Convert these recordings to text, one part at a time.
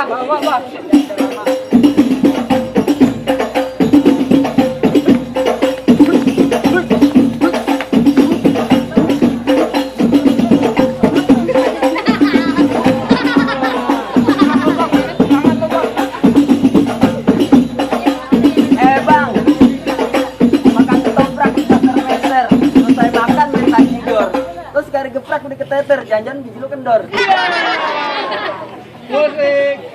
Bang. Geprak udah keteter, jangan-jangan biji lu kendor. Musik.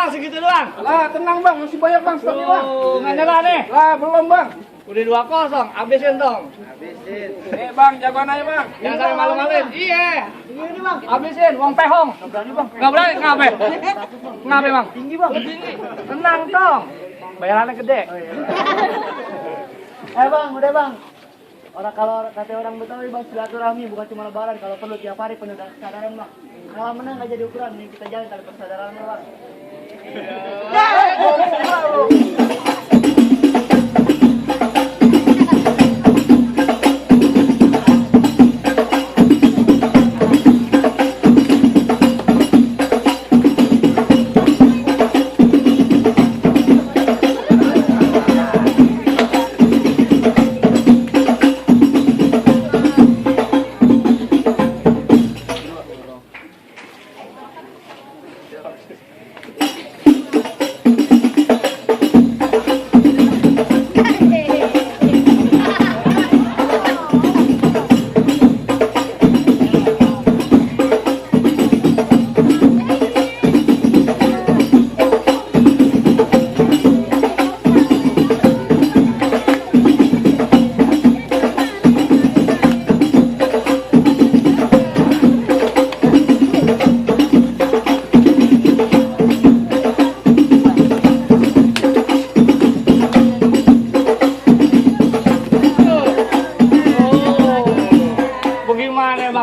Segitu doang. Lah, tenang bang, masih banyak bang stoknya bang. Nggak nyerah nih. Lah, belum bang. Udah 2-0, habisin dong. Habisin. Bang, jagoan aja bang. Jangan sampai malu-maluin. Iya. Ini bang. Habisin, uang pehong. Nggak berani bang. Nggak berani, ngapain? Ngapain bang? Tinggi bang. Tinggi. Tenang dong. Bayarannya gede. Bang, udah bang. Kalau kata orang Betawi bang, silaturahmi bukan cuma lebaran, kalau perlu tiap hari penuh kesadaran bang. Kalau menang nggak jadi ukuran, ini kita jalan tanpa kesadaran bang.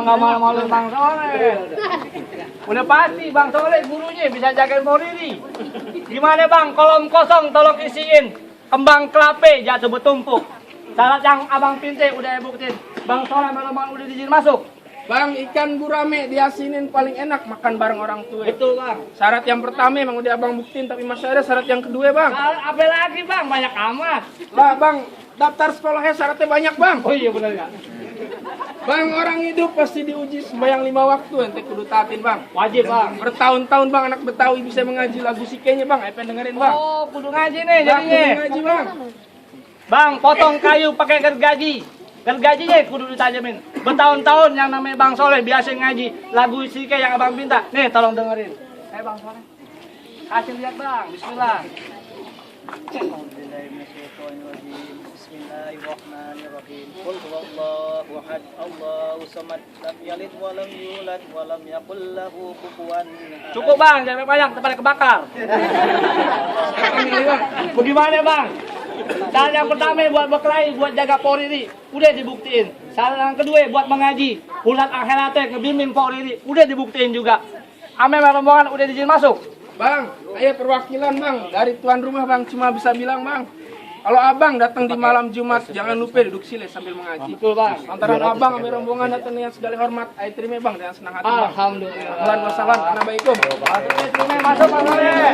Nggak malu-malu Bang Soleh. Udah pasti Bang Soleh gurunya bisa jagain Moriri. Gimana Bang, kolom kosong tolong isiin kembang kelape jatuh bertumpuk. Syarat yang Abang Pinte udah buktiin. Bang Soleh malu-malu udah diizin masuk. Bang, ikan gurame diasinin paling enak makan bareng orang tua. Betul Bang. Syarat yang pertama emang udah abang buktiin, tapi masih ada syarat yang kedua bang. Apa lagi Bang? Banyak amat. Lah bang, daftar sekolahnya syaratnya banyak bang. Oh iya benar nggak? Bang, orang hidup pasti diuji sembahyang 5 waktu, ente kudu taatin bang. Wajib Bang. Bertahun-tahun bang anak Betawi bisa mengaji lagu sikenya bang, apa dengerin bang? Oh kudu ngaji nih Bang, jadinya. kudu ngaji bang. Bang, potong kayu pakai gergaji. Gergajinya kudu ditajamin. Bertahun-tahun yang namanya Bang Soleh biasa ngaji lagu sike yang Abang minta. Nih tolong dengerin. Bang Soleh. Kasih lihat Bang, bismillah. Bismillahirrahmanirrahim. Qul huwallahu ahad, Allahu samad, lam yalid wa lam yulad wa lam yakul lahu kufuwan ahad. Cukup Bang, jangan banyak pada kebakar. Bagaimana Bang? Syarat yang pertama buat berkelahi, buat jaga Poriri, udah dibuktiin. Syarat yang kedua buat mengaji, bulan akhiratnya ngebimbing Poriri, udah dibuktiin juga. Ame rombongan udah diizin masuk. Bang, saya perwakilan bang dari tuan rumah bang, cuma bisa bilang bang, kalau abang datang di malam Jumat jangan lupa duduk sile sambil mengaji. Betul Bang. Antara abang sama rombongan datang dengan segala hormat, saya terima bang dengan senang hati bang. Alhamdulillah. Bulan wassalam, assalamualaikum. Terima masuk Bang Soleh.